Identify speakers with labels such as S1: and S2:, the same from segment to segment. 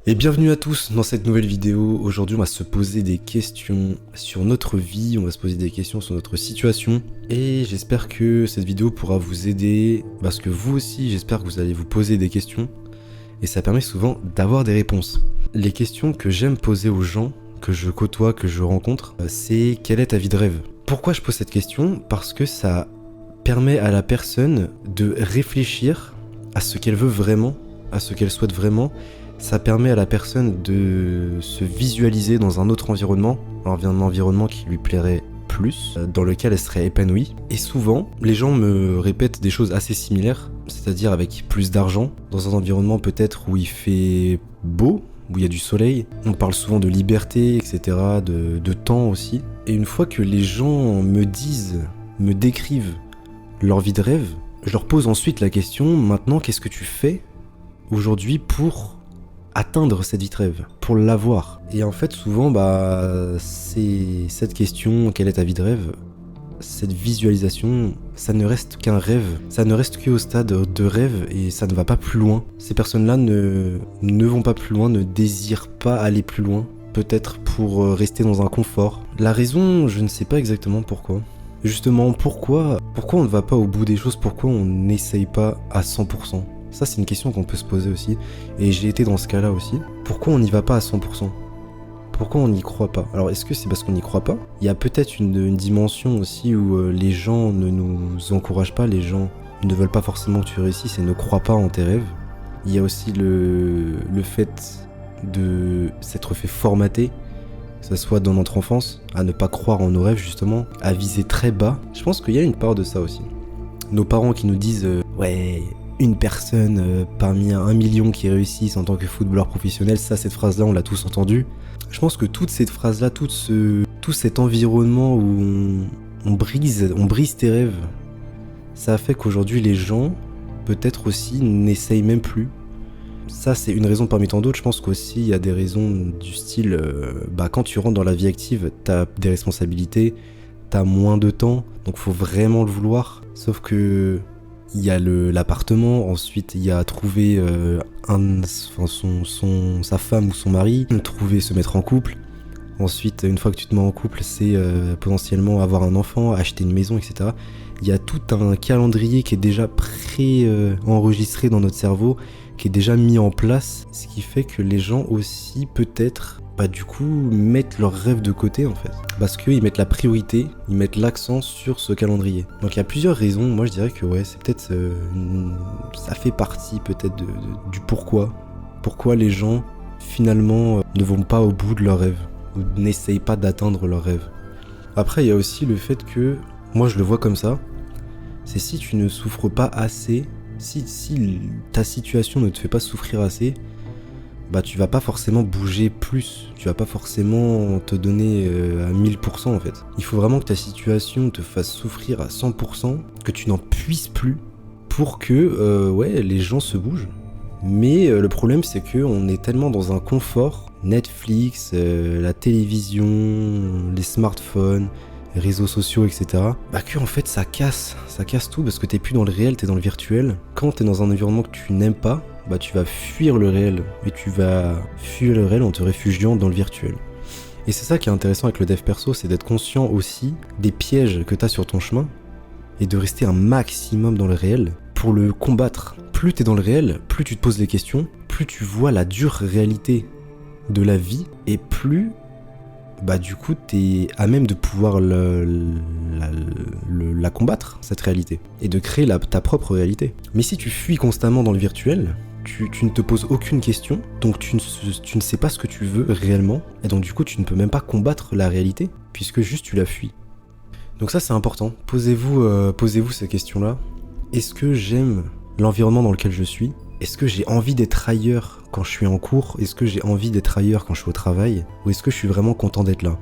S1: Et bienvenue à tous dans cette nouvelle vidéo. Aujourd'hui on va se poser des questions sur notre vie, on va se poser des questions sur notre situation. Et j'espère que cette vidéo pourra vous aider, parce que vous aussi j'espère que vous allez vous poser des questions. Et ça permet souvent d'avoir des réponses. Les questions que j'aime poser aux gens, que je côtoie, que je rencontre, c'est quelle est ta vie de rêve? Pourquoi je pose cette question? Parce que ça permet à la personne de réfléchir à ce qu'elle veut vraiment, à ce qu'elle souhaite vraiment. Ça permet à la personne de se visualiser dans un autre environnement, un environnement qui lui plairait plus, dans lequel elle serait épanouie. Et souvent, les gens me répètent des choses assez similaires, c'est-à-dire avec plus d'argent, dans un environnement peut-être où il fait beau, où il y a du soleil. On parle souvent de liberté, etc., de temps aussi. Et une fois que les gens me disent, me décrivent leur vie de rêve, je leur pose ensuite la question, maintenant, qu'est-ce que tu fais aujourd'hui pour atteindre cette vie de rêve, pour l'avoir? Et en fait souvent c'est cette question, quelle est ta vie de rêve, cette visualisation, ça ne reste qu'un rêve, ça ne reste qu'au stade de rêve et ça ne va pas plus loin. Ces personnes-là ne vont pas plus loin, ne désirent pas aller plus loin, peut-être pour rester dans un confort. La raison, je ne sais pas exactement pourquoi. Justement, pourquoi on ne va pas au bout des choses, pourquoi on n'essaye pas à 100%? Ça, c'est une question qu'on peut se poser aussi. Et j'ai été dans ce cas-là aussi. Pourquoi on n'y va pas à 100%? Pourquoi on n'y croit pas? Alors, est-ce que c'est parce qu'on n'y croit pas? Il y a peut-être une dimension aussi où les gens ne nous encouragent pas, les gens ne veulent pas forcément que tu réussisses et ne croient pas en tes rêves. Il y a aussi le fait de s'être fait formater, que ce soit dans notre enfance, à ne pas croire en nos rêves justement, à viser très bas. Je pense qu'il y a une part de ça aussi. Nos parents qui nous disent ouais, une personne parmi 1 million qui réussissent en tant que footballeur professionnel, ça, cette phrase-là, on l'a tous entendue. Je pense que toute cette phrase-là, tout cet environnement où on brise tes rêves, ça a fait qu'aujourd'hui les gens, peut-être aussi, n'essayent même plus. Ça, c'est une raison parmi tant d'autres. Je pense qu'aussi, il y a des raisons du style, quand tu rentres dans la vie active, t'as des responsabilités, t'as moins de temps, donc faut vraiment le vouloir. Sauf que il y a l'appartement, ensuite il y a trouver sa femme ou son mari, se mettre en couple. Ensuite, une fois que tu te mets en couple, c'est potentiellement avoir un enfant, acheter une maison, etc. Il y a tout un calendrier qui est déjà enregistré dans notre cerveau, qui est déjà mis en place, ce qui fait que les gens aussi peut-être du coup mettent leurs rêves de côté en fait, parce qu'ils mettent la priorité, ils mettent l'accent sur ce calendrier. Donc il y a plusieurs raisons. Moi je dirais que ouais, c'est peut-être ça fait partie peut-être du pourquoi les gens finalement ne vont pas au bout de leurs rêves ou n'essayent pas d'atteindre leurs rêves. Après il y a aussi le fait que moi je le vois comme ça, c'est si tu ne souffres pas assez, si ta situation ne te fait pas souffrir assez, tu vas pas forcément bouger plus, tu vas pas forcément te donner à 1000% en fait. Il faut vraiment que ta situation te fasse souffrir à 100%, que tu n'en puisses plus pour que les gens se bougent. Mais le problème c'est que on est tellement dans un confort, Netflix, la télévision, les smartphones, les réseaux sociaux, etc. Que en fait ça casse tout parce que t'es plus dans le réel, t'es dans le virtuel. Quand t'es dans un environnement que tu n'aimes pas, tu vas fuir le réel, et tu vas fuir le réel en te réfugiant dans le virtuel. Et c'est ça qui est intéressant avec le dev perso, c'est d'être conscient aussi des pièges que t'as sur ton chemin, et de rester un maximum dans le réel pour le combattre. Plus t'es dans le réel, plus tu te poses les questions, plus tu vois la dure réalité de la vie, et plus du coup t'es à même de pouvoir la combattre, cette réalité, et de créer ta propre réalité. Mais si tu fuis constamment dans le virtuel, tu ne te poses aucune question, donc tu ne sais pas ce que tu veux réellement, et donc du coup tu ne peux même pas combattre la réalité, puisque juste tu la fuis. Donc ça c'est important, posez-vous ces questions-là. Est-ce que j'aime l'environnement dans lequel je suis? Est-ce que j'ai envie d'être ailleurs quand je suis en cours? Est-ce que j'ai envie d'être ailleurs quand je suis au travail? Ou est-ce que je suis vraiment content d'être là?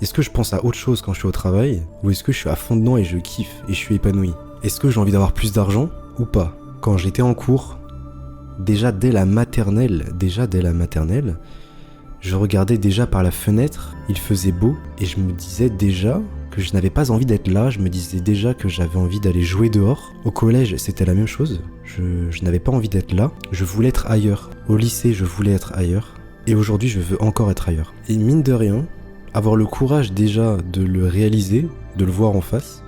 S1: Est-ce que je pense à autre chose quand je suis au travail? Ou est-ce que je suis à fond dedans et je kiffe et je suis épanoui? Est-ce que j'ai envie d'avoir plus d'argent ou pas? Quand j'étais en cours, déjà dès la maternelle, je regardais déjà par la fenêtre, il faisait beau, et je me disais déjà que je n'avais pas envie d'être là, je me disais déjà que j'avais envie d'aller jouer dehors. Au collège, c'était la même chose, je n'avais pas envie d'être là, je voulais être ailleurs. Au lycée, je voulais être ailleurs. Et aujourd'hui, je veux encore être ailleurs. Et mine de rien, avoir le courage déjà de le réaliser, de le voir en face,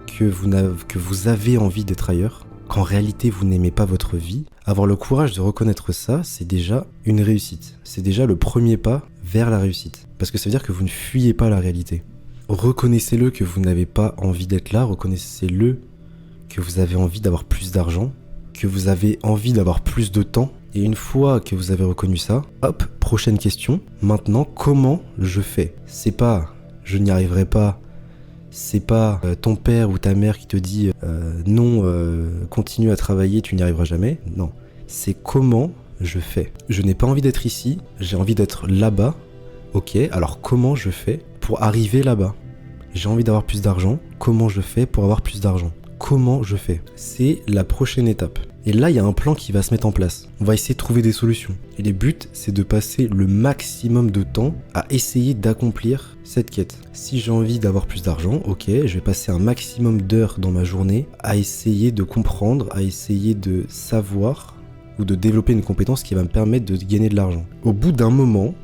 S1: que vous avez envie d'être ailleurs, qu'en réalité vous n'aimez pas votre vie, avoir le courage de reconnaître ça, c'est déjà une réussite. C'est déjà le premier pas vers la réussite. Parce que ça veut dire que vous ne fuyez pas la réalité. Reconnaissez-le que vous n'avez pas envie d'être là, reconnaissez-le que vous avez envie d'avoir plus d'argent, que vous avez envie d'avoir plus de temps. Et une fois que vous avez reconnu ça, hop, prochaine question. Maintenant, comment je fais ? C'est pas je n'y arriverai pas, c'est pas ton père ou ta mère qui te dit non, continue à travailler, tu n'y arriveras jamais. Non, c'est comment je fais. Je n'ai pas envie d'être ici, j'ai envie d'être là-bas. Ok, alors comment je fais pour arriver là-bas ? J'ai envie d'avoir plus d'argent, comment je fais pour avoir plus d'argent ? Comment je fais ? C'est la prochaine étape. Et là, il y a un plan qui va se mettre en place. On va essayer de trouver des solutions. Et le but, c'est de passer le maximum de temps à essayer d'accomplir cette quête. Si j'ai envie d'avoir plus d'argent, ok, je vais passer un maximum d'heures dans ma journée à essayer de comprendre, à essayer de savoir ou de développer une compétence qui va me permettre de gagner de l'argent. Au bout d'un moment,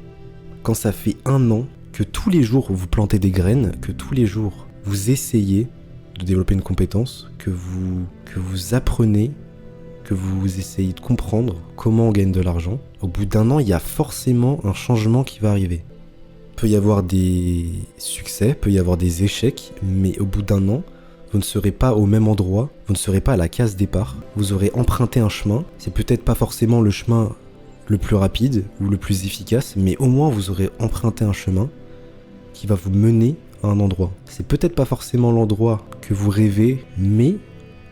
S1: quand ça fait 1 an, que tous les jours vous plantez des graines, que tous les jours vous essayez de développer une compétence, que vous apprenez, que vous essayez de comprendre comment on gagne de l'argent, au bout d'1 an, il y a forcément un changement qui va arriver. Peut y avoir des succès, peut y avoir des échecs, mais au bout d'1 an, vous ne serez pas au même endroit, vous ne serez pas à la case départ, vous aurez emprunté un chemin, c'est peut-être pas forcément le chemin le plus rapide ou le plus efficace, mais au moins vous aurez emprunté un chemin qui va vous mener à un endroit. C'est peut-être pas forcément l'endroit que vous rêvez, mais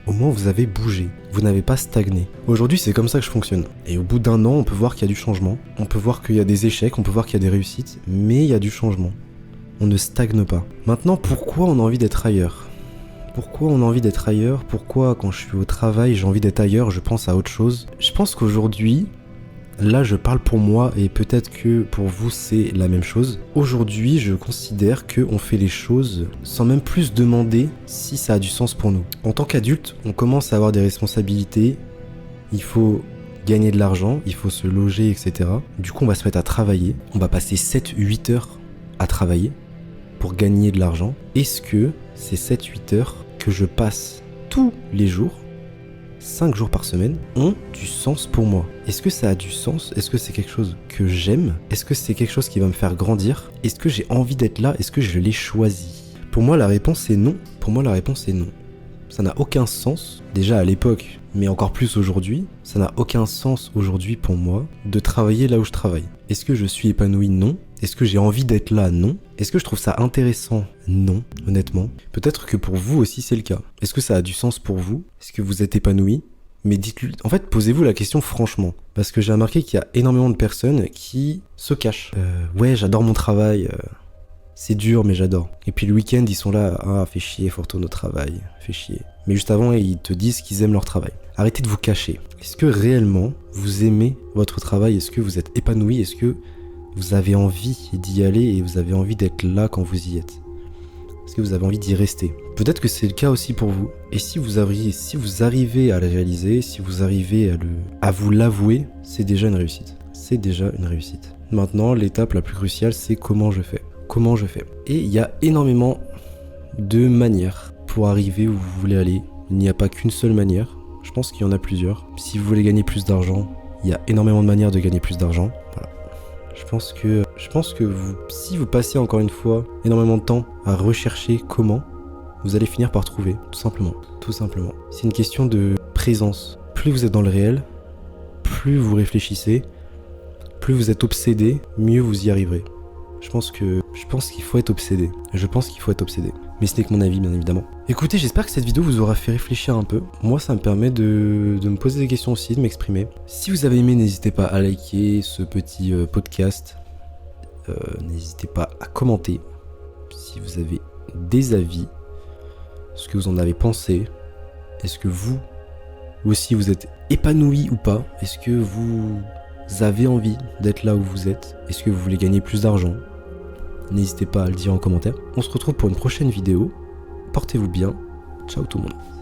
S1: au moins vous avez bougé, vous n'avez pas stagné. Aujourd'hui, c'est comme ça que je fonctionne. Et au bout d'1 an, on peut voir qu'il y a du changement, on peut voir qu'il y a des échecs, on peut voir qu'il y a des réussites, mais il y a du changement. On ne stagne pas. Maintenant, pourquoi on a envie d'être ailleurs ? Pourquoi on a envie d'être ailleurs ? Pourquoi quand je suis au travail, j'ai envie d'être ailleurs, je pense à autre chose ? Je pense qu'aujourd'hui, là je parle pour moi et peut-être que pour vous c'est la même chose. Aujourd'hui, je considère qu'on fait les choses sans même plus demander si ça a du sens pour nous. En tant qu'adulte, on commence à avoir des responsabilités, il faut gagner de l'argent, il faut se loger, etc. Du coup, on va se mettre à travailler, on va passer 7-8 heures à travailler pour gagner de l'argent. Est-ce que ces 7-8 heures que je passe tous les jours, 5 jours par semaine, ont du sens pour moi? Est-ce que ça a du sens? Est-ce que c'est quelque chose que j'aime? Est-ce que c'est quelque chose qui va me faire grandir? Est-ce que j'ai envie d'être là? Est-ce que je l'ai choisi? Pour moi, la réponse est non. Pour moi, la réponse est non. Ça n'a aucun sens, déjà à l'époque, mais encore plus aujourd'hui. Ça n'a aucun sens aujourd'hui pour moi de travailler là où je travaille. Est-ce que je suis épanoui? Non. Est-ce que j'ai envie d'être là? Non. Est-ce que je trouve ça intéressant? Non, honnêtement. Peut-être que pour vous aussi c'est le cas. Est-ce que ça a du sens pour vous? Est-ce que vous êtes épanoui? Mais dites-lui, en fait, posez-vous la question franchement. Parce que j'ai remarqué qu'il y a énormément de personnes qui se cachent. Ouais, j'adore mon travail. C'est dur, mais j'adore. Et puis le week-end, ils sont là, ah, fais chier, faut retourner au travail, fais chier. Mais juste avant, ils te disent qu'ils aiment leur travail. Arrêtez de vous cacher. Est-ce que réellement, vous aimez votre travail? Est-ce que vous êtes épanoui? Est-ce que vous avez envie d'y aller et vous avez envie d'être là quand vous y êtes? Est-ce que vous avez envie d'y rester? Peut-être que c'est le cas aussi pour vous. Et si vous arrivez à le réaliser, si vous arrivez à vous l'avouer, c'est déjà une réussite. C'est déjà une réussite. Maintenant, l'étape la plus cruciale, c'est comment je fais. Comment je fais? Et il y a énormément de manières pour arriver où vous voulez aller. Il n'y a pas qu'une seule manière. Je pense qu'il y en a plusieurs. Si vous voulez gagner plus d'argent, il y a énormément de manières de gagner plus d'argent. Voilà. Je pense que si vous passez encore une fois énormément de temps à rechercher comment, vous allez finir par trouver, tout simplement. Tout simplement. C'est une question de présence. Plus vous êtes dans le réel, plus vous réfléchissez, plus vous êtes obsédé, mieux vous y arriverez. Je pense qu'il faut être obsédé. Mais ce n'est que mon avis, bien évidemment. Écoutez, j'espère que cette vidéo vous aura fait réfléchir un peu. Moi, ça me permet de me poser des questions aussi, de m'exprimer. Si vous avez aimé, n'hésitez pas à liker ce petit podcast. N'hésitez pas à commenter. Si vous avez des avis, ce que vous en avez pensé. Est-ce que vous aussi vous êtes épanoui ou pas? Est-ce que vous avez envie d'être là où vous êtes? Est-ce que vous voulez gagner plus d'argent? n'hésitez pas à le dire en commentaire. On se retrouve pour une prochaine vidéo. Portez-vous bien. Ciao tout le monde.